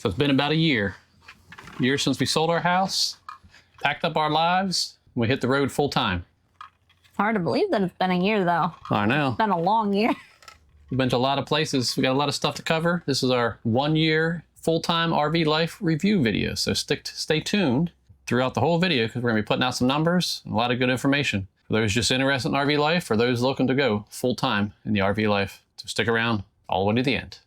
So it's been about a year since we sold our house, packed up our lives, and we hit the road full time. It's hard to believe that it's been a year, though. I know. It's been a long year. We've been to a lot of places. We got a lot of stuff to cover. This is our 1 year full-time RV life review video. So stay tuned throughout the whole video because we're gonna be putting out some numbers, and a lot of good information for those just interested in RV life or those looking to go full-time in the RV life. So stick around all the way to the end.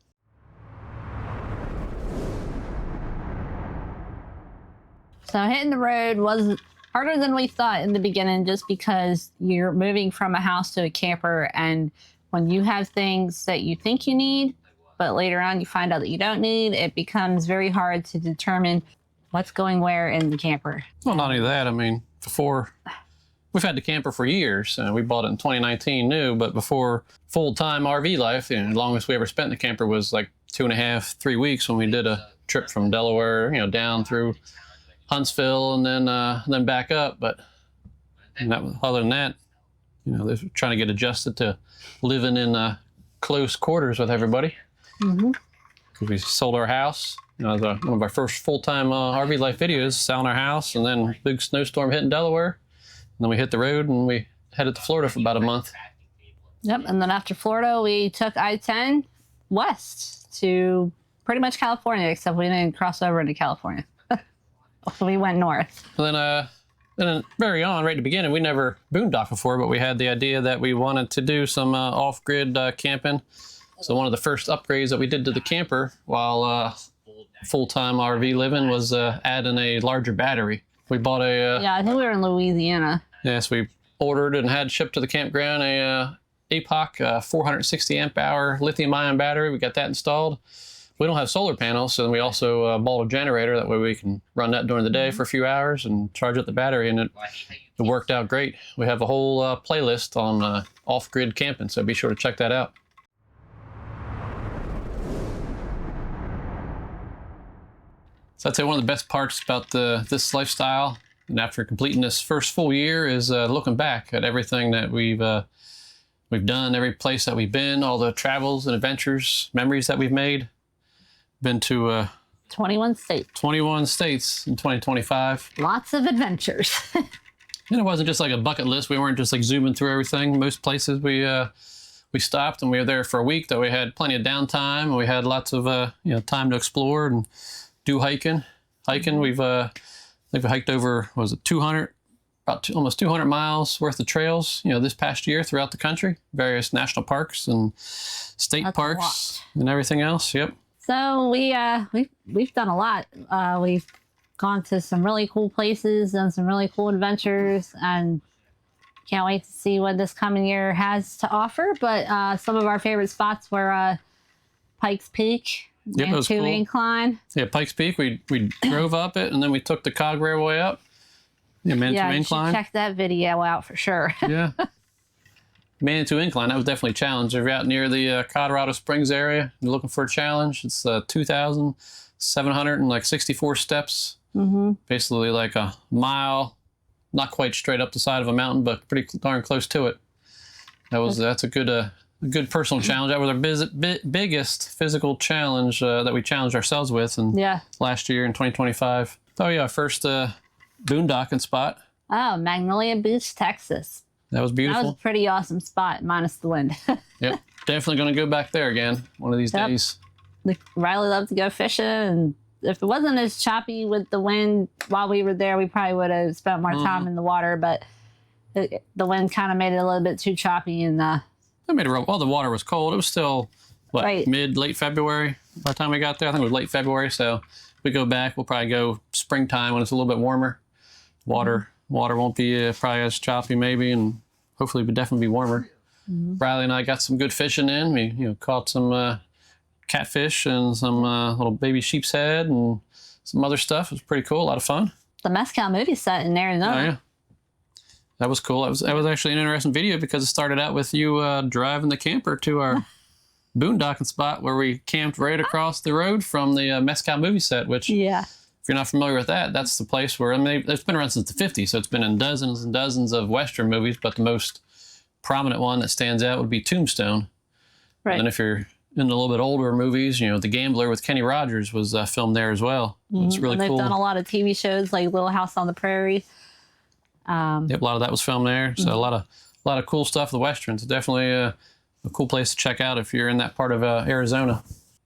So hitting the road was harder than we thought in the beginning, just because you're moving from a house to a camper, and when you have things that you think you need, but later on you find out that you don't need, it becomes very hard to determine what's going where in the camper. Well, not only that, I mean, before, we've had the camper for years. We bought it in 2019 new, but before full-time RV life, the longest we ever spent in the camper was like 2.5, 3 weeks when we did a trip from Delaware, down through Huntsville and then back up. But other than that, they're trying to get adjusted to living in close quarters with everybody. Because we sold our house. One of our first full-time RV life videos, selling our house, and then big snowstorm hitting Delaware. And then we hit the road and we headed to Florida for about a month. Yep, and then after Florida, we took I-10 west to pretty much California, except we didn't cross over into California. We went north. And then very on, right at the beginning, we never boondocked before, but we had the idea that we wanted to do some off-grid camping. So one of the first upgrades that we did to the camper while full-time RV living was adding a larger battery. We bought a... yeah, I think we were in Louisiana. Yes, we ordered and had shipped to the campground a APOC 460 amp hour lithium-ion battery. We got that installed. We don't have solar panels, so we also bought a generator. That way we can run that during the day for a few hours and charge up the battery, and it worked out great. We have a whole playlist on off-grid camping, so be sure to check that out. So I'd say one of the best parts about this lifestyle, and after completing this first full year, is looking back at everything that we've done, every place that we've been, all the travels and adventures, memories that we've made. Been to 21 states. 21 states in 2025. Lots of adventures. And it wasn't just like a bucket list. We weren't just like zooming through everything. Most places we stopped and we were there for a week, though we had plenty of downtime and we had lots of time to explore and do hiking. We've hiked over, what was it, 200, almost 200 miles worth of trails, this past year throughout the country, various national parks and state parks and everything else. Yep. So we've done a lot. We've gone to some really cool places, done some really cool adventures, and can't wait to see what this coming year has to offer. But some of our favorite spots were Pikes Peak, Manitou Incline. Yeah, Pikes Peak. We drove up it, and then we took the cog railway up. Yeah, Manitou Incline. Check that video out for sure. Yeah. Manitou Incline, that was definitely a challenge. If you're out near the Colorado Springs area, you're looking for a challenge. It's 2,764 steps. Basically like a mile, not quite straight up the side of a mountain, but pretty darn close to it. That's a good personal challenge. That was our biggest physical challenge that we challenged ourselves with last year in 2025. Oh yeah, first boondocking spot. Oh, Magnolia Beach, Texas. That was beautiful. That was a pretty awesome spot, minus the wind. Yep, definitely going to go back there again one of these days. Riley loved to go fishing, and if it wasn't as choppy with the wind while we were there, we probably would have spent more time in the water, but the wind kind of made it a little bit too choppy. And it made it real, well, the water was cold. It was still, late February by the time we got there. I think it was late February, so if we go back, we'll probably go springtime when it's a little bit warmer. Water won't be probably as choppy maybe, and hopefully it would definitely be warmer. Riley and I got some good fishing in. We caught some catfish and some little baby sheep's head and some other stuff. It was pretty cool, a lot of fun. The Mezcal movie set in Arizona. Oh, yeah. That was cool. That was actually an interesting video because it started out with you driving the camper to our boondocking spot where we camped right across the road from the Mezcal movie set, which... Yeah. If you're not familiar with that, that's the place where, it's been around since the 50s, so it's been in dozens and dozens of Western movies, but the most prominent one that stands out would be Tombstone. Right. And if you're in the little bit older movies, you know, The Gambler with Kenny Rogers was filmed there as well. It's really and they've cool. done a lot of TV shows like Little House on the Prairie. Yep, a lot of that was filmed there. So a lot of cool stuff. The Westerns, definitely a cool place to check out if you're in that part of Arizona.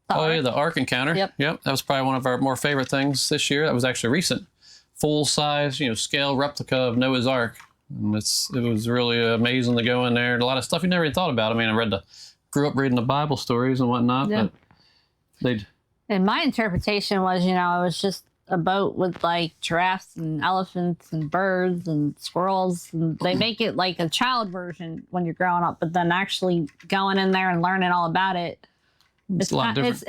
Yeah, the Ark encounter. Yep, that was probably one of our more favorite things this year. That was actually recent, full size, you know, scale replica of Noah's Ark. And it was really amazing to go in there. A lot of stuff you never even thought about. I mean, grew up reading the Bible stories and whatnot, but And my interpretation was, you know, it was just a boat with like giraffes and elephants and birds and squirrels, and they make it like a child version when you're growing up, but then actually going in there and learning all about it, it's a lot different.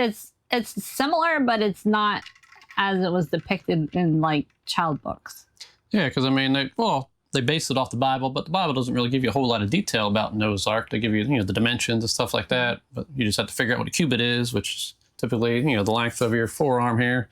It's similar, but it's not as it was depicted in like child books. Yeah, because I mean, they based it off the Bible, but the Bible doesn't really give you a whole lot of detail about Noah's Ark. They give you, you know, the dimensions and stuff like that, but you just have to figure out what a cubit is, which is typically, you know, the length of your forearm here.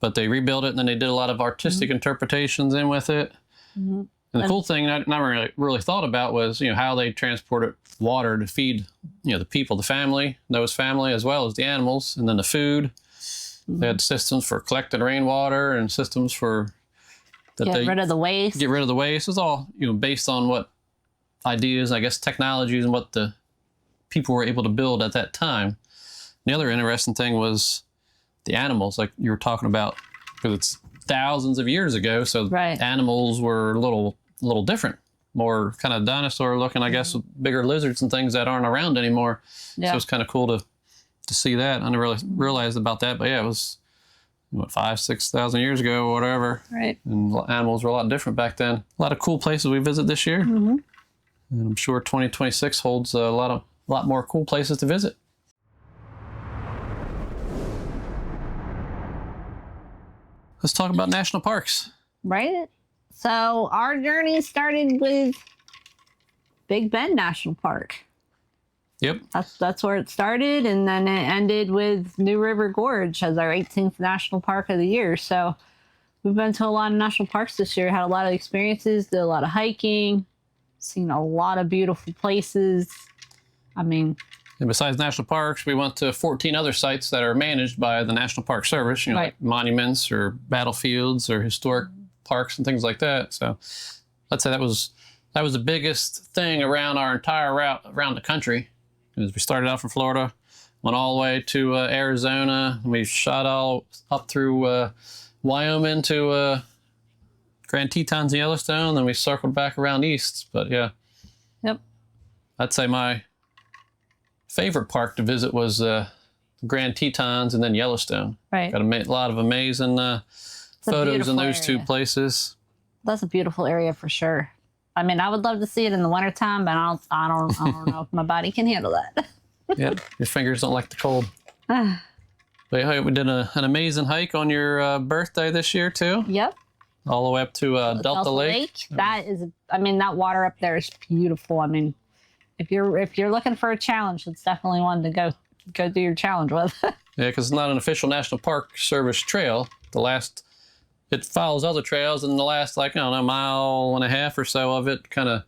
But they rebuilt it, and then they did a lot of artistic interpretations in with it. And the cool thing I never really thought about was, you know, how they transported water to feed, you know, the people, the family, Noah's family, as well as the animals, and then the food. They had systems for collecting rainwater and systems for Get rid of the waste. Get rid of the waste. It's all, you know, based on what ideas, I guess, technologies, and what the people were able to build at that time. The other interesting thing was the animals, like you were talking about, because it's thousands of years ago, so animals were a little different, more kind of dinosaur looking, I guess, with bigger lizards and things that aren't around anymore. So it's kind of cool to see that. I never really realized about that, but yeah, it was, what, 5,000-6,000 years ago or whatever. Right. And animals were a lot different back then. A lot of cool places we visit this year. And I'm sure 2026 holds a lot more cool places to visit. Let's talk about national parks. Right. So our journey started with Big Bend National Park. Yep. That's where it started, and then it ended with New River Gorge as our 18th national park of the year. So we've been to a lot of national parks this year, had a lot of experiences, did a lot of hiking, seen a lot of beautiful places. I mean, and besides national parks, we went to 14 other sites that are managed by the National Park Service, you know, like monuments or battlefields or historic parks and things like that. So I'd say that was the biggest thing around our entire route around the country. As we started out from Florida, went all the way to Arizona, and we shot all up through Wyoming to Grand Tetons and Yellowstone, then we circled back around east. But yeah, I'd say my favorite park to visit was Grand Tetons and then Yellowstone. Got a lot of amazing photos in those two places. That's a beautiful area for sure. I mean, I would love to see it in the wintertime, but I don't know if my body can handle that. Yep, your fingers don't like the cold. But yeah, we did an amazing hike on your birthday this year too. Yep. All the way up to Delta Lake. That is, I mean, that water up there is beautiful. I mean, if you're looking for a challenge, it's definitely one to go do your challenge with. Yeah, because it's not an official National Park Service trail. It follows other trails, and the last, like, I don't know, mile and a half or so of it kind of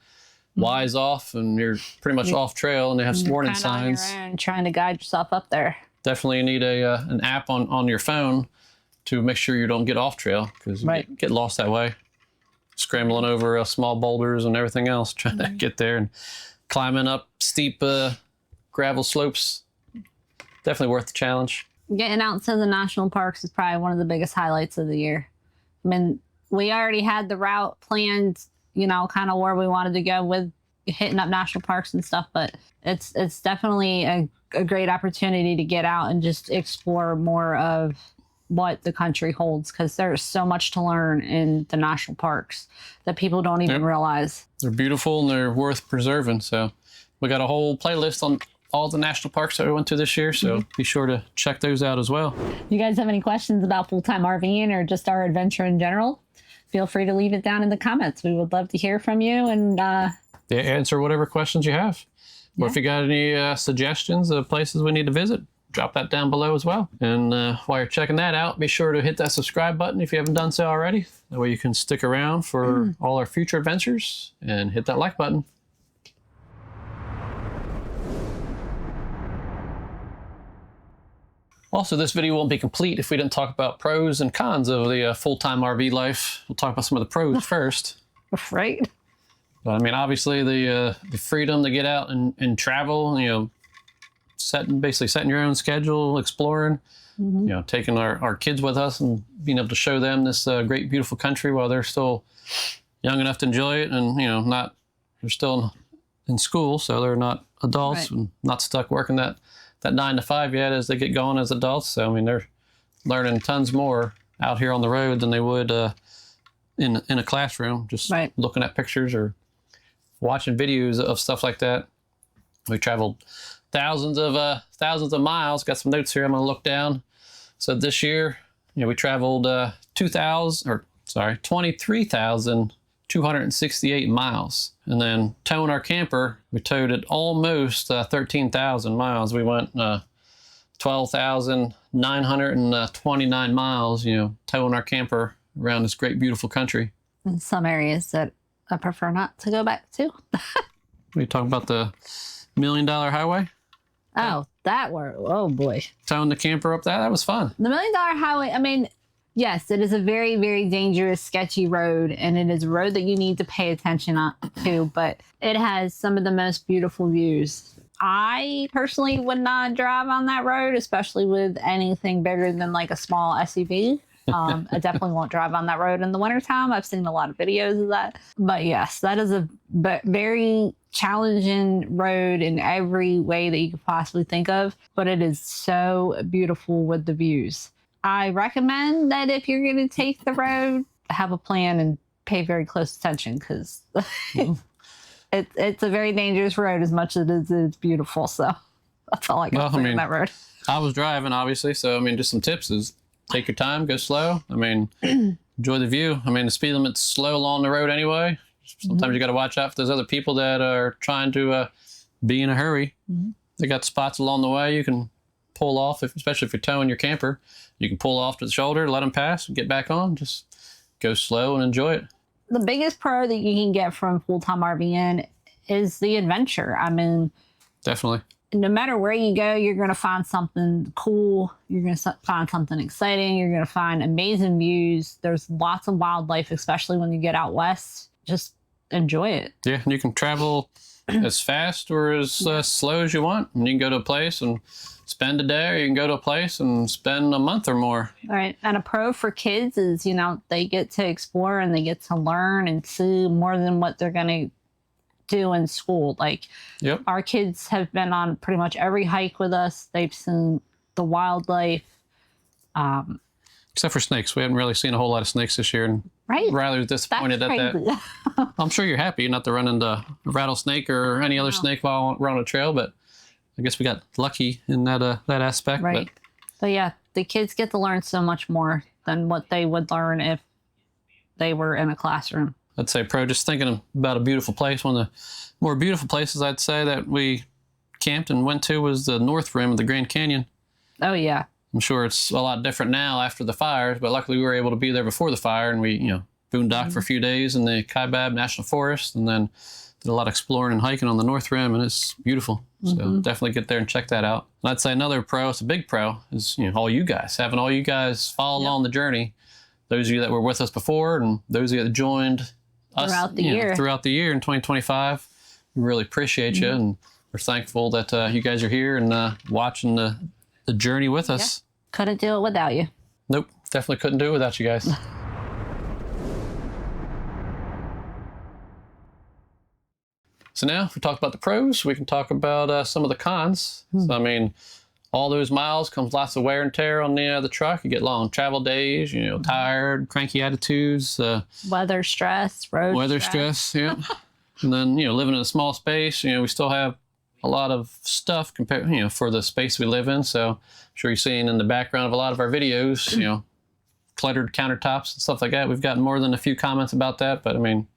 wise off, and you're pretty much off trail, and they have some warning signs. On your own, trying to guide yourself up there. Definitely need an app on your phone to make sure you don't get off trail, because you get lost that way, scrambling over small boulders and everything else, trying to get there, and climbing up steep gravel slopes. Definitely worth the challenge. Getting out to the national parks is probably one of the biggest highlights of the year. I mean, we already had the route planned, you know, kind of where we wanted to go with hitting up national parks and stuff, but it's definitely a great opportunity to get out and just explore more of what the country holds, because there's so much to learn in the national parks that people don't even realize. They're beautiful and they're worth preserving. So we got a whole playlist on all the national parks that we went to this year, so be sure to check those out as well. You guys have any questions about full-time RVing or just our adventure in general? Feel free to leave it down in the comments. We would love to hear from you and answer whatever questions you have. Or if you got any suggestions of places we need to visit, drop that down below as well. And while you're checking that out, be sure to hit that subscribe button if you haven't done so already. That way you can stick around for all our future adventures, and hit that like button. Also, this video won't be complete if we didn't talk about pros and cons of the full-time RV life. We'll talk about some of the pros first. Right. But I mean, obviously the freedom to get out and travel, you know, basically setting your own schedule, exploring, you know, taking our kids with us and being able to show them this great, beautiful country while they're still young enough to enjoy it, and you know, they're still in school, so they're not adults and not stuck working that 9 to 5 yet as they get going as adults. So I mean, they're learning tons more out here on the road than they would in a classroom, just looking at pictures or watching videos of stuff like that. We traveled thousands of miles. Got some notes here. I'm gonna look down. So this year, you know, we traveled 23,268 miles, and then towing our camper, we towed it almost 13,000 miles. We went 12,929 miles, you know, towing our camper around this great, beautiful country. In some areas that I prefer not to go back to. We talking about the $1 Million Highway? Oh, oh boy. Towing the camper up that was fun. The $1 Million Highway, I mean, yes, it is a very, very dangerous, sketchy road, and it is a road that you need to pay attention to, but it has some of the most beautiful views. I personally would not drive on that road, especially with anything bigger than like a small SUV. I definitely won't drive on that road in the wintertime. I've seen a lot of videos of that. But yes, that is a very challenging road in every way that you could possibly think of, but it is so beautiful with the views. I recommend that if you're going to take the road, have a plan and pay very close attention, because it's a very dangerous road as much as it's beautiful. So that's all I got on that road. I was driving, obviously, so I mean, just some tips is take your time, go slow. I mean, enjoy the view. I mean, the speed limit's slow along the road anyway. Sometimes you got to watch out for those other people that are trying to be in a hurry. They got spots along the way you can pull off, especially if you're towing your camper. You can pull off to the shoulder, let them pass, and get back on. Just go slow and enjoy it. The biggest pro that you can get from full-time RVing is the adventure. I mean, definitely. No matter where you go, you're going to find something cool. You're going to find something exciting. You're going to find amazing views. There's lots of wildlife, especially when you get out west. Just enjoy it. Yeah, and you can travel as fast or as slow as you want. And you can go to a place and spend a day, or you can go to a place and spend a month or more. All right. And a pro for kids is, you know, they get to explore and they get to learn and see more than what they're going to do in school. Like, our kids have been on pretty much every hike with us. They've seen the wildlife. Except for snakes. We haven't really seen a whole lot of snakes this year. And rather disappointed at that. I'm sure you're happy not to run into a rattlesnake or any other snake while we're on a trail, but I guess we got lucky in that aspect. Right. But yeah, the kids get to learn so much more than what they would learn if they were in a classroom. I'd say pro, just thinking about a beautiful place. One of the more beautiful places I'd say that we camped and went to was the north rim of the Grand Canyon. Oh, yeah. I'm sure it's a lot different now after the fires, but luckily we were able to be there before the fire, and we, you know, boondocked for a few days in the Kaibab National Forest, and then did a lot of exploring and hiking on the north rim, and it's beautiful. So definitely get there and check that out. And I'd say another pro, it's a big pro, is, you know, all you guys, having all you guys follow along the journey. Those of you that were with us before, and those of you that joined us throughout the year in 2025, we really appreciate you, and we're thankful that you guys are here and watching the journey with us. Couldn't do it without you. Nope, definitely couldn't do it without you guys. So now, if we talk about the pros, we can talk about some of the cons. So, I mean, all those miles comes lots of wear and tear on the truck. You get long travel days, you know, tired, cranky attitudes. Weather stress, road stress, yeah. And then, you know, living in a small space, you know, we still have a lot of stuff compared, you know, for the space we live in. So I'm sure you're seeing in the background of a lot of our videos, you know, cluttered countertops and stuff like that. We've gotten more than a few comments about that, but I mean,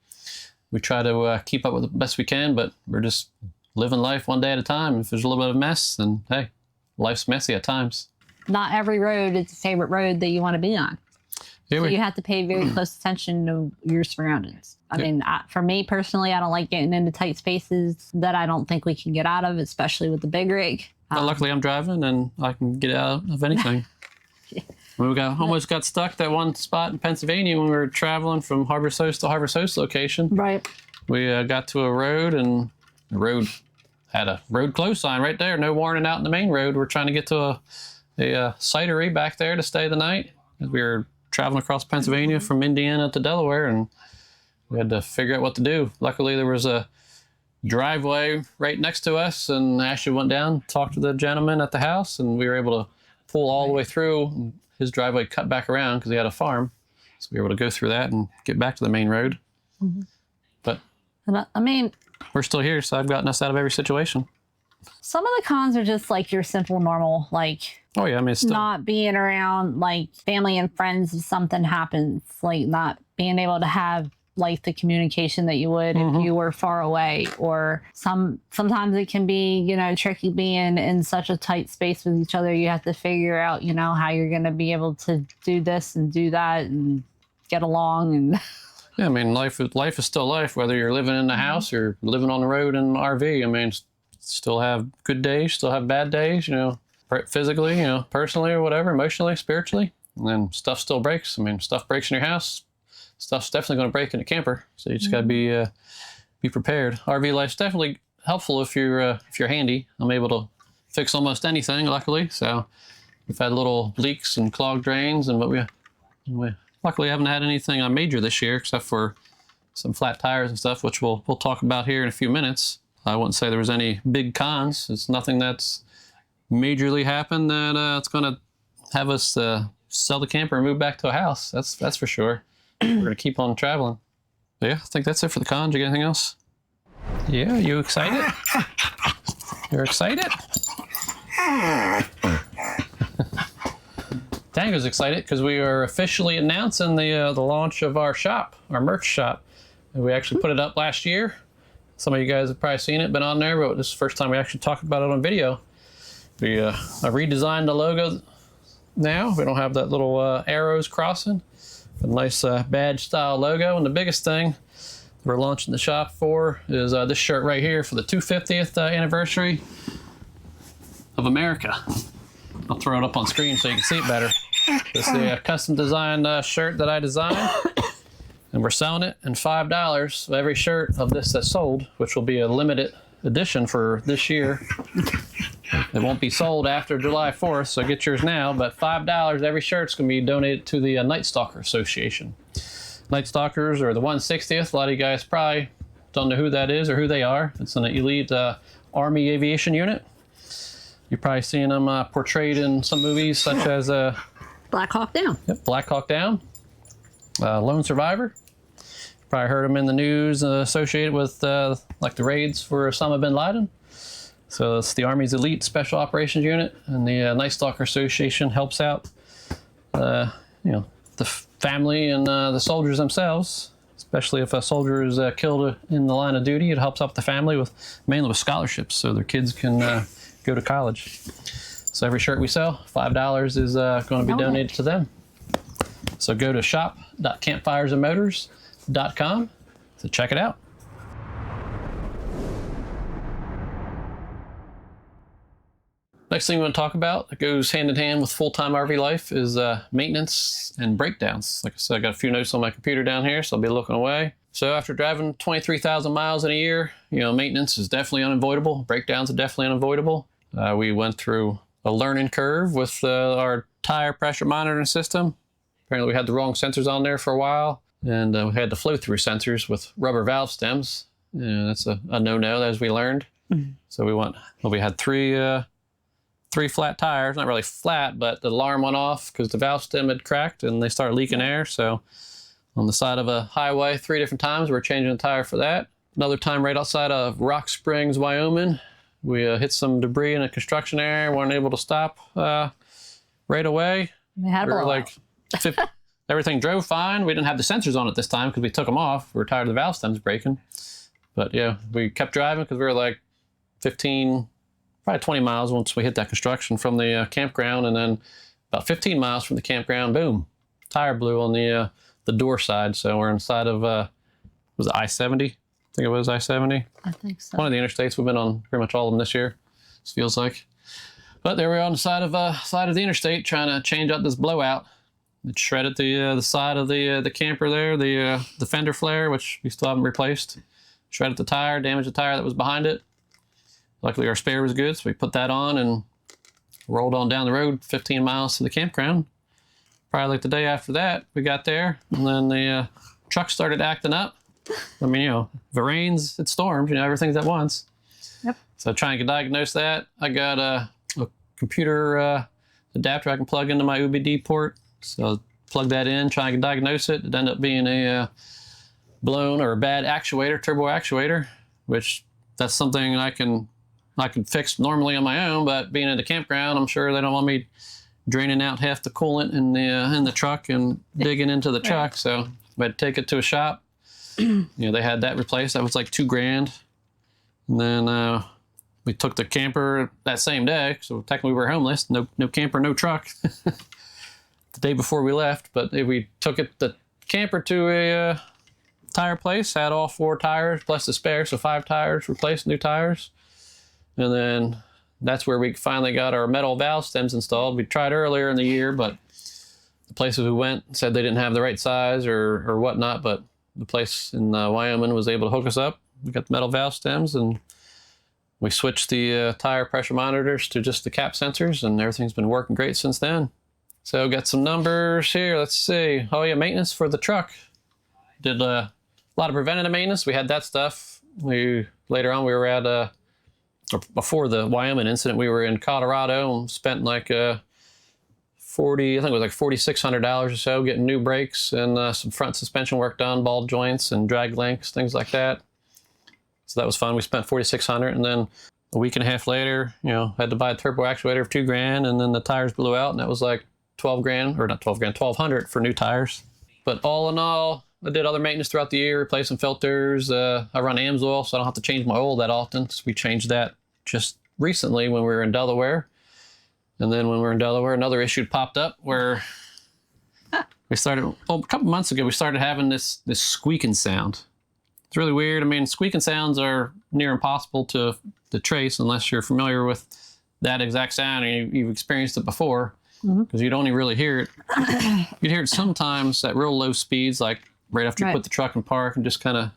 we try to keep up with it the best we can, but we're just living life one day at a time. If there's a little bit of mess, then hey, life's messy at times. Not every road is a favorite road that you want to be on. So you have to pay very close attention to your surroundings. I mean, for me personally, I don't like getting into tight spaces that I don't think we can get out of, especially with the big rig. But luckily, I'm driving and I can get out of anything. We almost got stuck that one spot in Pennsylvania when we were traveling from Harbor's Host to Harbor's Host location. Right. We got to a road, and the road had a road closed sign right there. No warning out in the main road. We're trying to get to a cidery back there to stay the night. We were traveling across Pennsylvania from Indiana to Delaware, and we had to figure out what to do. Luckily, there was a driveway right next to us, and Ashley went down, talked to the gentleman at the house, and we were able to pull all the way through. His driveway cut back around because he had a farm, so we were able to go through that and get back to the main road. But I mean, we're still here, so I've gotten us out of every situation. some of the cons are just like your simple normal, like Oh yeah, I mean, it's still, not being around like family and friends if something happens, like not being able to have like the communication that you would if you were far away, or sometimes it can be, you know, tricky being in such a tight space with each other. You have to figure out, you know, how you're going to be able to do this and do that and get along. And yeah, I mean, life is still life, whether you're living in the house or living on the road in an RV. I mean, still have good days, still have bad days, you know, physically, you know, personally or whatever, emotionally, spiritually. And then stuff still breaks. I mean, stuff breaks in your house. Stuff's definitely going to break in a camper. So you just got to be prepared. RV life's definitely helpful if you're handy. I'm able to fix almost anything, luckily. So we've had little leaks and clogged drains, and we luckily haven't had anything major this year, except for some flat tires and stuff, which we'll talk about here in a few minutes. I wouldn't say there was any big cons. It's nothing that's majorly happened that it's going to have us sell the camper and move back to a house. That's for sure. We're going to keep on traveling. But yeah, I think that's it for the cons. You got anything else? Yeah, you excited? You're excited? Tango's excited because we are officially announcing the launch of our shop, our merch shop. And we actually put it up last year. Some of you guys have probably seen it, been on there, but this is the first time we actually talked about it on video. We redesigned the logo now. We don't have that little arrows crossing. A nice badge style logo, and the biggest thing we're launching the shop for is this shirt right here for the 250th anniversary of America. I'll throw it up on screen so you can see it better. It's the custom designed shirt that I designed, and we're selling it in $5 for every shirt of this that's sold, which will be a limited edition for this year. It won't be sold after July 4th, so get yours now. But $5, every shirt's going to be donated to the Night Stalker Association. Night Stalkers are the 160th. A lot of you guys probably don't know who that is or who they are. It's an elite Army aviation unit. You've probably seen them portrayed in some movies such as Black Hawk Down. Yep, Black Hawk Down, Lone Survivor. Probably heard them in the news associated with like the raids for Osama bin Laden. So it's the Army's elite special operations unit, and the Night Stalker Association helps out, you know, the family and the soldiers themselves. Especially if a soldier is killed in the line of duty, it helps out the family mainly with scholarships, so their kids can go to college. So every shirt we sell, $5 is going to be donated to them. So go to shop.campfiresandmotors.com to check it out. Next thing we want to talk about that goes hand in hand with full-time RV life is maintenance and breakdowns. Like I said, I got a few notes on my computer down here, so I'll be looking away. So after driving 23,000 miles in a year, you know, maintenance is definitely unavoidable. Breakdowns are definitely unavoidable. We went through a learning curve with our tire pressure monitoring system. Apparently we had the wrong sensors on there for a while, and we had the flow-through sensors with rubber valve stems. And that's a no-no, as we learned. So we had three flat tires, not really flat, but the alarm went off because the valve stem had cracked and they started leaking air. So on the side of a highway 3 different times, we're changing the tire for that. Another time right outside of Rock Springs, Wyoming, we hit some debris in a construction area, weren't able to stop right away. We had were like, everything drove fine. We didn't have the sensors on it this time because we took them off. We were tired of the valve stems breaking. But yeah, we kept driving because we were like 15, probably 20 miles once we hit that construction from the campground, and then about 15 miles from the campground, boom, tire blew on the door side. So we're inside of, was it I-70? I think it was I-70. I think so. One of the interstates. We've been on pretty much all of them this year, it feels like. But there we are on the side of the interstate trying to change out this blowout. It shredded the side of the camper there, the fender flare, which we still haven't replaced. Shredded the tire, damaged the tire that was behind it. Luckily our spare was good, so we put that on and rolled on down the road 15 miles to the campground. Probably like the day after that, we got there, and then the truck started acting up. I mean, you know, if it rains, it storms, you know, everything's at once. Yep. So trying to diagnose that, I got a computer adapter I can plug into my UBD port. So plug that in, try to diagnose it. It ended up being a blown or a bad actuator, turbo actuator, which that's something I can fix normally on my own, but being in the campground, I'm sure they don't want me draining out half the coolant in the truck and digging into the truck. So I had to take it to a shop. You know, they had that replaced. That was like $2,000. And then we took the camper that same day. So technically we were homeless. No camper, no truck. The day before we left, but we took the camper to a tire place, had all 4 tires plus the spare, so 5 tires, replaced new tires. And then that's where we finally got our metal valve stems installed. We tried earlier in the year, but the places we went said they didn't have the right size or whatnot, but the place in Wyoming was able to hook us up. We got the metal valve stems, and we switched the tire pressure monitors to just the cap sensors, and everything's been working great since then. So got some numbers here. Let's see. Oh yeah, maintenance for the truck. Did a lot of preventative maintenance. We had that stuff. Later on we were at or before the Wyoming incident, we were in Colorado and spent like I think it was like $4,600 or so getting new brakes and some front suspension work done, ball joints and drag links, things like that. So that was fun. We spent $4,600, and then a week and a half later, you know, had to buy a turbo actuator for $2,000, and then the tires blew out, and that was like $12,000, or not $12,000, $1,200 for new tires. But all in all, I did other maintenance throughout the year, replacing filters. I run AMSOIL, so I don't have to change my oil that often. So we changed that just recently when we were in Delaware. And then when we were in Delaware, another issue popped up where we started, a couple months ago, we started having this squeaking sound. It's really weird. I mean, squeaking sounds are near impossible to trace unless you're familiar with that exact sound and you've experienced it before, because you'd only really hear it. You'd hear it sometimes at real low speeds, like right after you put the truck in park and just kind of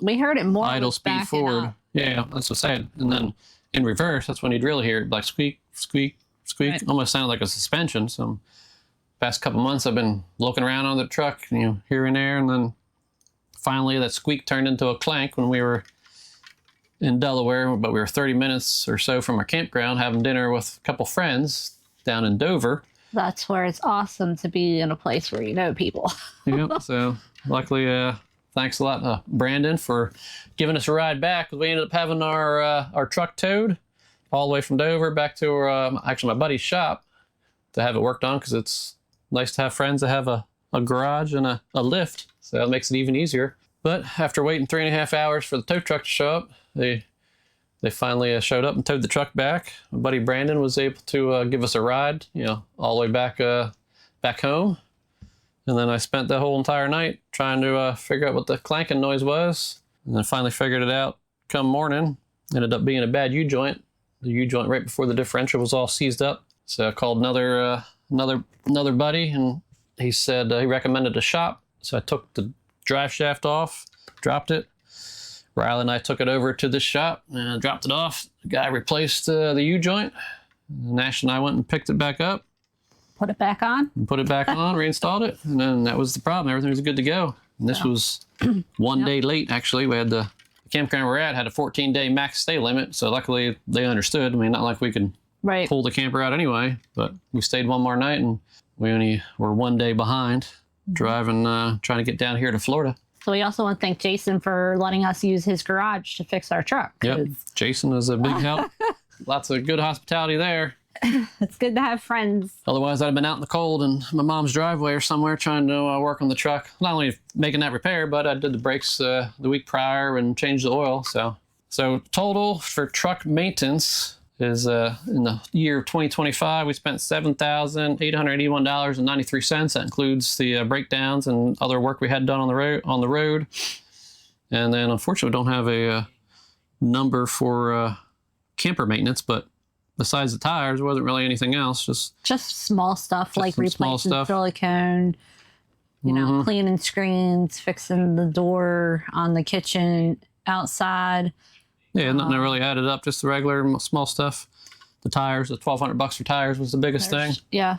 we heard it more idle speed forward. Up. Yeah, that's what I'm saying. And then in reverse, that's when you'd really hear it, like squeak, squeak, squeak. Right. Almost sounded like a suspension. So past couple months, I've been looking around on the truck, you know, here and there, and then finally that squeak turned into a clank when we were in Delaware, but we were 30 minutes or so from our campground having dinner with a couple friends down in Dover. That's where it's awesome to be in a place where you know people. Yep. So luckily, thanks a lot, Brandon, for giving us a ride back. We ended up having our truck towed all the way from Dover back to actually my buddy's shop to have it worked on, because it's nice to have friends that have a garage and a lift. So that makes it even easier. But after waiting 3.5 hours for the tow truck to show up, they finally showed up and towed the truck back. My buddy Brandon was able to give us a ride, you know, all the way back home. And then I spent the whole entire night trying to figure out what the clanking noise was. And then finally figured it out come morning. Ended up being a bad U-joint. The U-joint right before the differential was all seized up. So I called another buddy, and he said he recommended a shop. So I took the drive shaft off, dropped it. Riley and I took it over to this shop and dropped it off. The guy replaced the U-joint. Nash and I went and picked it back up. Put it back on? And put it back on, reinstalled it, and then that was the problem. Everything was good to go. And this was one day late, actually. We had the campground we're at had a 14-day max stay limit, so luckily they understood. I mean, not like we could pull the camper out anyway, but we stayed one more night, and we only were 1 day behind driving, trying to get down here to Florida. So we also want to thank Jason for letting us use his garage to fix our truck. Yep, Jason is a big help. Lots of good hospitality there. It's good to have friends. Otherwise, I'd have been out in the cold in my mom's driveway or somewhere trying to work on the truck. Not only making that repair, but I did the brakes the week prior and changed the oil. So total for truck maintenance, is in the year of 2025, we spent $7,881.93. That includes the breakdowns and other work we had done on the road. And then unfortunately, we don't have a number for camper maintenance, but besides the tires, there wasn't really anything else. Just small stuff like replacing stuff. silicone, cleaning screens, fixing the door on the kitchen outside. Yeah, nothing really added up. Just the regular small stuff. The tires, the $1,200 for tires was the biggest thing. Yeah.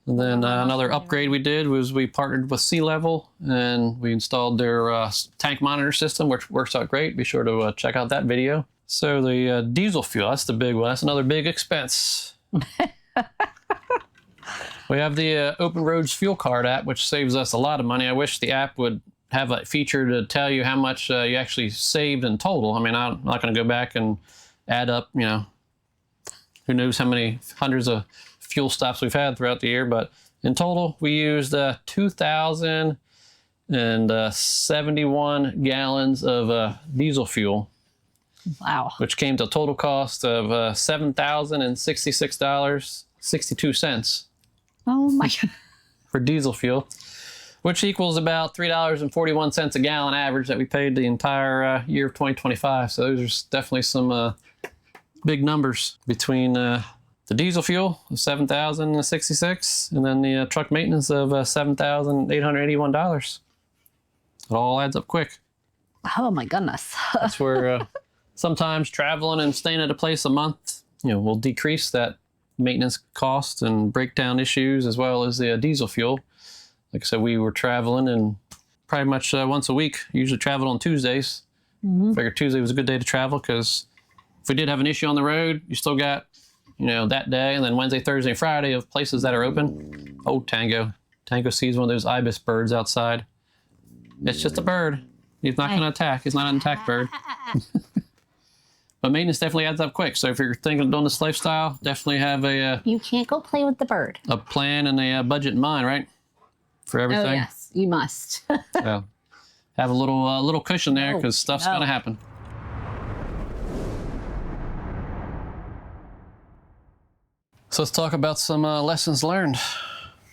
And then another upgrade we did was we partnered with Sea Level and we installed their tank monitor system, which works out great. Be sure to check out that video. So the diesel fuel, that's the big one. That's another big expense. We have the Open Roads Fuel Card app, which saves us a lot of money. I wish the app would have a feature to tell you how much you actually saved in total. I mean, I'm not going to go back and add up, who knows how many hundreds of fuel stops we've had throughout the year, but in total we used 2,071 gallons of diesel fuel. Wow. Which came to a total cost of $7,066.62. Oh my God. For diesel fuel, which equals about $3.41 a gallon average that we paid the entire year of 2025. So those are definitely some big numbers between the diesel fuel of $7,066 and then the truck maintenance of $7,881. It all adds up quick. Oh my goodness. That's where sometimes traveling and staying at a place a month, will decrease that maintenance cost and breakdown issues as well as the diesel fuel. Like I said, we were traveling and pretty much once a week. Usually traveled on Tuesdays. Figured Tuesday was a good day to travel because if we did have an issue on the road, you still got, that day, and then Wednesday, Thursday, and Friday of places that are open. Oh, Tango sees one of those ibis birds outside. It's just a bird. He's not going to attack. He's not an attack bird. But maintenance definitely adds up quick. So if you're thinking of doing this lifestyle, definitely have a you can't go play with the bird. A plan and a budget in mind, right? For everything. Oh yes, you must. So have a little cushion there because stuff's going to happen. So let's talk about some lessons learned.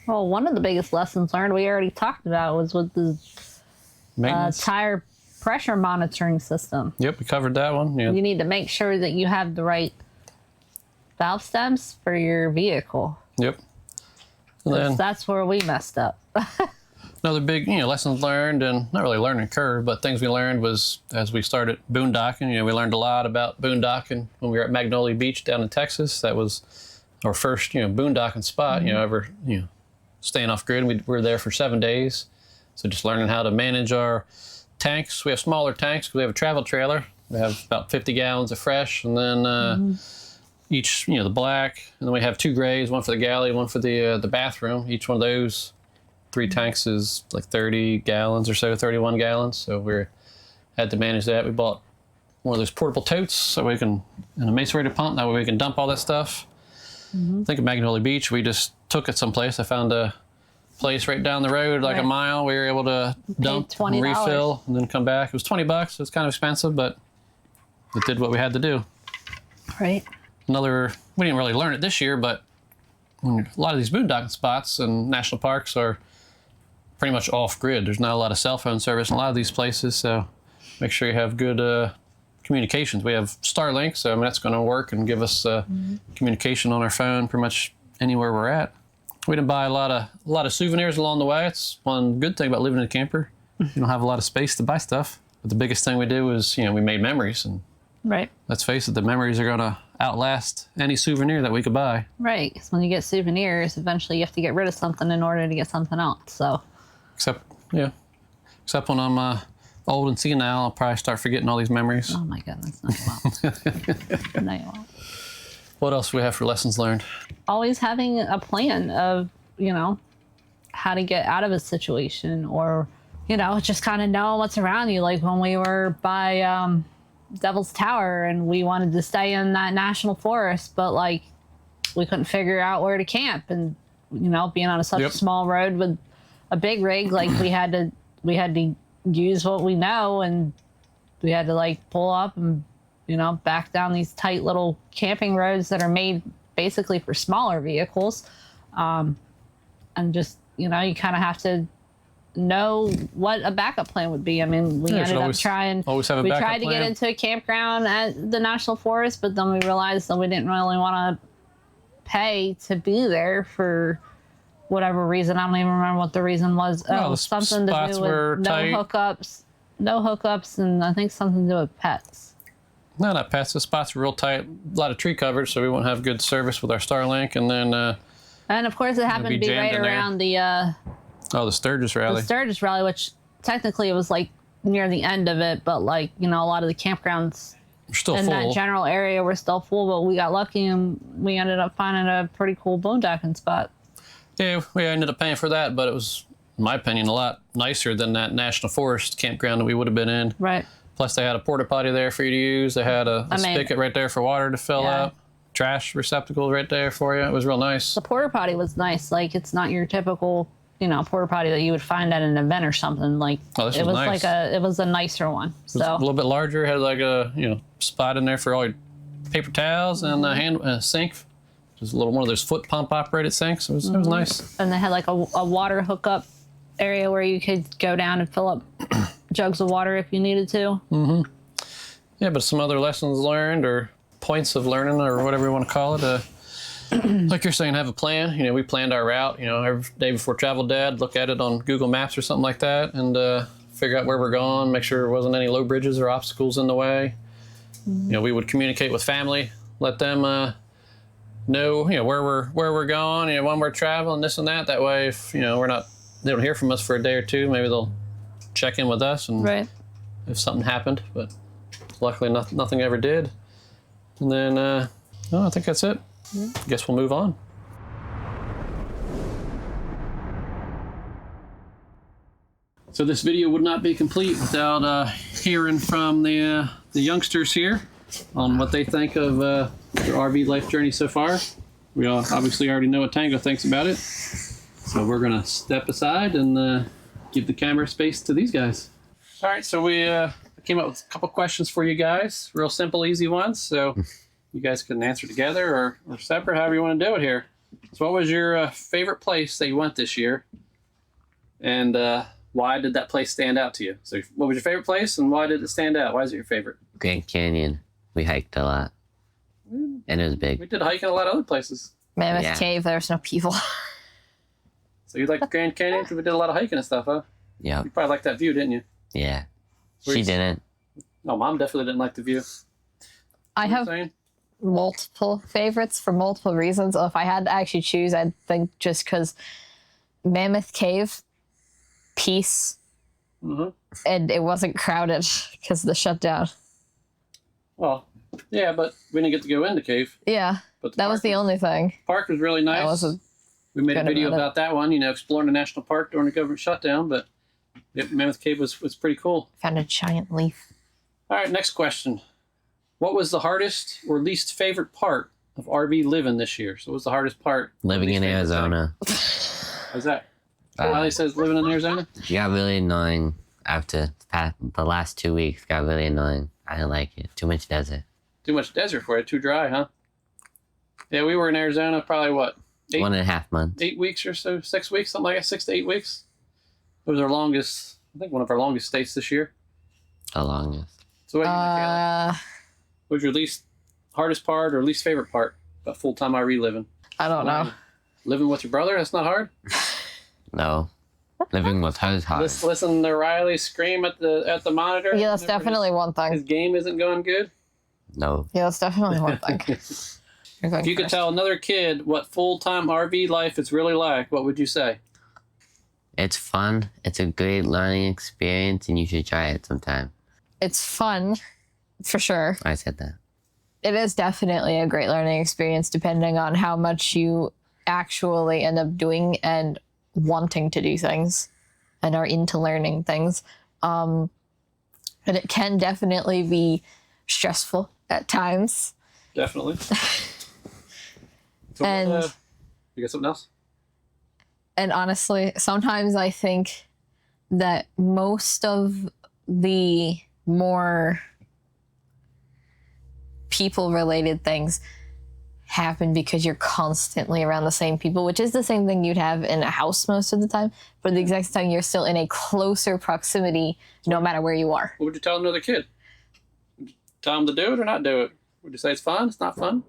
Well, one of the biggest lessons learned we already talked about was with the tire pressure monitoring system. Yep, we covered that one. Yeah. You need to make sure that you have the right valve stems for your vehicle. Yep. And then that's where we messed up. Another big, lessons learned, and not really learning curve, but things we learned was as we started boondocking. We learned a lot about boondocking when we were at Magnolia Beach down in Texas. That was our first, boondocking spot. Ever, staying off grid. We were there for 7 days, so just learning how to manage our tanks. We have smaller tanks because we have a travel trailer. We have about 50 gallons of fresh, and then each, the black, and then we have 2 grays, one for the galley, one for the bathroom. Each one of those 3 tanks is like 30 gallons or so, 31 gallons. So we had to manage that. We bought one of those portable totes so we can, and a macerator pump, that way we can dump all that stuff. I think at Magnolia Beach, we just took it someplace. I found a place right down the road, like a mile. We were able to dump, and refill, and then come back. It was $20. It was kind of expensive, but it did what we had to do. Right. We didn't really learn it this year, but a lot of these boondocking spots and national parks are pretty much off-grid. There's not a lot of cell phone service in a lot of these places, so make sure you have good communications. We have Starlink, so that's going to work and give us communication on our phone pretty much anywhere we're at. We didn't buy a lot of souvenirs along the way. It's one good thing about living in a camper. You don't have a lot of space to buy stuff. But the biggest thing we did was, we made memories, and let's face it, the memories are going to outlast any souvenir that we could buy. Right, because when you get souvenirs, eventually you have to get rid of something in order to get something else. So. Except when I'm old and senile, I'll probably start forgetting all these memories. Oh my goodness, no you won't. No you won't. What else do we have for lessons learned? Always having a plan of, how to get out of a situation, or, just kind of know what's around you. Like when we were by Devil's Tower and we wanted to stay in that national forest, but like we couldn't figure out where to camp, and being on such a small road with a big rig, like we had to use what we know, and we had to like pull up and back down these tight little camping roads that are made basically for smaller vehicles. And just, you kind of have to know what a backup plan would be. I mean, we ended up always have a we backup tried to get plan. into a campground at the national forest, but then we realized that we didn't really want to pay to be there for whatever reason. I don't even remember what the reason was. The Something to spots do were with tight. no hookups, and I think something to do with pets. No, not past. The spots were real tight. A lot of tree coverage, so we won't have good service with our Starlink. And then, And of course, it happened to be jammed right in there. around the Sturgis rally. the Sturgis rally, which technically it was like near the end of it, but like, a lot of the campgrounds We're still in full. that general area were still full, but we got lucky and we ended up finding a pretty cool boondocking spot. Yeah, we ended up paying for that, but it was, in my opinion, a lot nicer than that National Forest campground that we would have been in. Right. Plus, they had a porta potty there for you to use. They had a spigot right there for water to fill Yeah. up. Trash receptacle right there for you. It was real nice. The porta potty was nice. Like, it's not your typical, porta potty that you would find at an event or something. Like, This it was was nice. it was a nicer one. It was a So little bit larger. Had like a spot in there for all your paper towels and a sink. Just a little one of those foot pump operated sinks. It was nice. and they had like a water hookup area where you could go down and fill up jugs of water if you needed to. Yeah, but some other lessons learned or points of learning or whatever you want to call it. Like you're saying, have a plan. We planned our route. Every day before travel, Dad, look at it on Google Maps or something like that, and figure out where we're going. Make sure there wasn't any low bridges or obstacles in the way. We would communicate with family, let them know where we're going. When we're traveling, this and that. That way, if they don't hear from us for a day or two, maybe they'll check in with us and Right. if something happened. But luckily, nothing ever did. And then, I think that's it. Guess we'll move on. So this video would not be complete without hearing from the youngsters here on what they think of their RV life journey so far. We obviously already know what Tango thinks about it. So we're going to step aside and give the camera space to these guys. All right, so we came up with a couple questions for you guys. Real simple, easy ones. So you guys can answer together or separate, however you want to do it here. So what was your favorite place that you went this year? And why did that place stand out to you? So what was your favorite place and why did it stand out? Why is it your favorite? Grand Canyon. We hiked a lot. And it was We big. did hiking a lot of other places. Mammoth Yeah. Cave, there's no people. So you liked the Grand Canyon because we did a lot of hiking and stuff, huh? Yep. You probably liked that view, didn't you? Yeah. Where She you- didn't. No, Mom definitely didn't like the view. I You know have what I'm saying? multiple favorites for multiple reasons. If I had to actually choose, I'd think just because Mammoth Cave, peace, Mhm. and it wasn't crowded because of the shutdown. Well, yeah, but we didn't get to go in the cave. Yeah, But that was the only thing. park was really nice. I wasn't We made a good video about it. about that one, exploring the national park during the government shutdown, but Mammoth Cave was pretty cool. found a giant leaf. All right, next question. What was the hardest or least favorite part of RV living this year? So what was the hardest part? Living Least in favorite thing? Arizona. How's that? Riley says living in Arizona? It got really annoying after the last 2 weeks. Got really annoying. I didn't like it. Too much desert. Too much desert for you, too dry, huh? Yeah, we were in Arizona probably, what, 1.5 months. 8 weeks or so, 6 weeks, something like that, 6 to 8 weeks. It was our longest, I think one of our longest stays this year. The longest. So what, Michaela? What was your least hardest part or least favorite part about full-time RV living? I don't know. Living with your brother? That's not hard. No. Living with her is hard. Listen to Riley scream at the monitor. Yeah, that's whenever definitely one his thing. game isn't going good. No. Yeah, that's definitely one thing. You're going If you could first. tell another kid what full-time RV life is really like, what would you say? It's fun. It's a great learning experience, and you should try it sometime. It's fun, for sure. I said that. It is definitely a great learning experience depending on how much you actually end up doing and wanting to do things and are into learning things. And it can definitely be stressful at times. Definitely. So, And- you got something else? And honestly, sometimes I think that most of the more people related things happen because you're constantly around the same people, which is the same thing you'd have in a house most of the time. But at the exact same time, you're still in a closer proximity no matter where you are. What would you tell another kid? Tell them to do it or not do it? Would you say it's fun? It's not fun?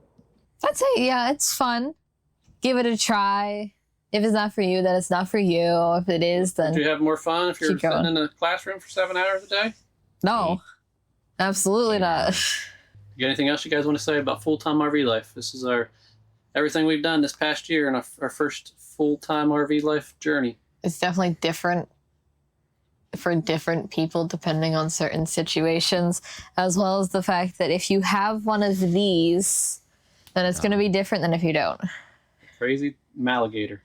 I'd say, yeah, it's fun. Give it a try. If it's not for you, then it's not for you. If it is, then... Do you have more fun if you're Keep going. sitting in a classroom for 7 hours a day? No. Absolutely not. You got anything else you guys want to say about full-time RV life? This is everything we've done this past year in our first full-time RV life journey. It's definitely different for different people depending on certain situations, as well as the fact that if you have one of these, then it's going to be different than if you don't. Crazy Maligator.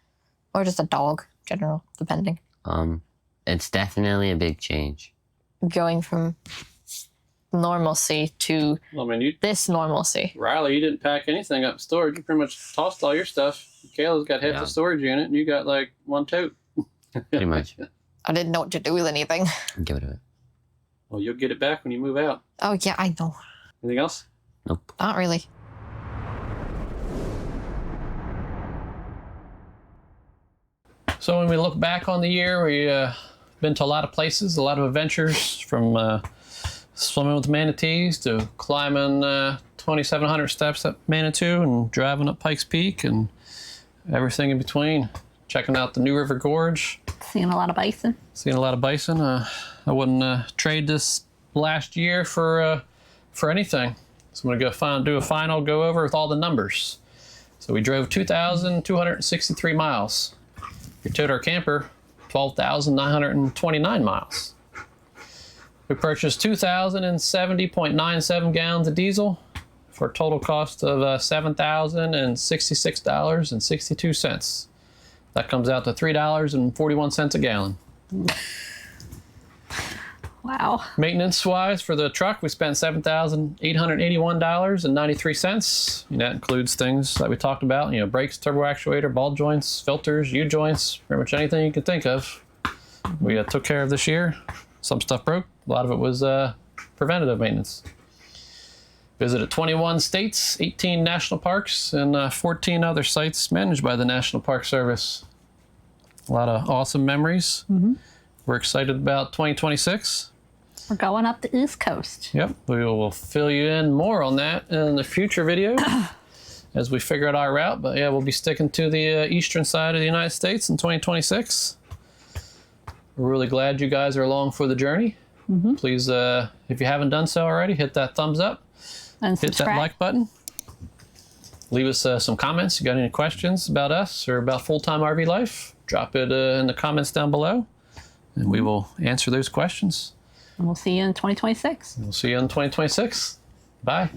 Or just a dog, general, depending. It's definitely a big change. Going from normalcy to this normalcy. Riley, you didn't pack anything up in storage. You pretty much tossed all your stuff. Kayla's got half the storage unit, and you got like one tote. Pretty much. I didn't know what to do with anything. Give it away. Well, you'll get it back when you move out. Oh, yeah, I know. Anything else? Nope. Not really. So when we look back on the year, we been to a lot of places, a lot of adventures, from swimming with manatees to climbing 2,700 steps at Manitou and driving up Pikes Peak and everything in between. Checking out the New River Gorge. Seeing a lot of bison. Seeing a lot of bison. I wouldn't trade this last year for anything. So I'm going to do a final go over with all the numbers. So we drove 2,263 miles. We towed our camper 12,929 miles. We purchased 2,070.97 gallons of diesel for a total cost of $7,066.62. That comes out to $3.41 a gallon. Wow. Maintenance-wise for the truck, we spent $7,881.93. And that includes things that we talked about, brakes, turbo actuator, ball joints, filters, U-joints, pretty much anything you can think of. We took care of this year. Some stuff broke. A lot of it was preventative maintenance. Visited 21 states, 18 national parks, and 14 other sites managed by the National Park Service. A lot of awesome memories. Mm-hmm. We're excited about 2026. We're going up the East Coast. Yep, we will fill you in more on that in the future videos as we figure out our route. But yeah, we'll be sticking to the eastern side of the United States in 2026. We're really glad you guys are along for the journey. Mm-hmm. Please, if you haven't done so already, hit that thumbs up. And hit that like button. Leave us some comments. You got any questions about us or about full-time RV life? Drop it in the comments down below, and we will answer those questions. And we'll see you in 2026. We'll see you in 2026. Bye.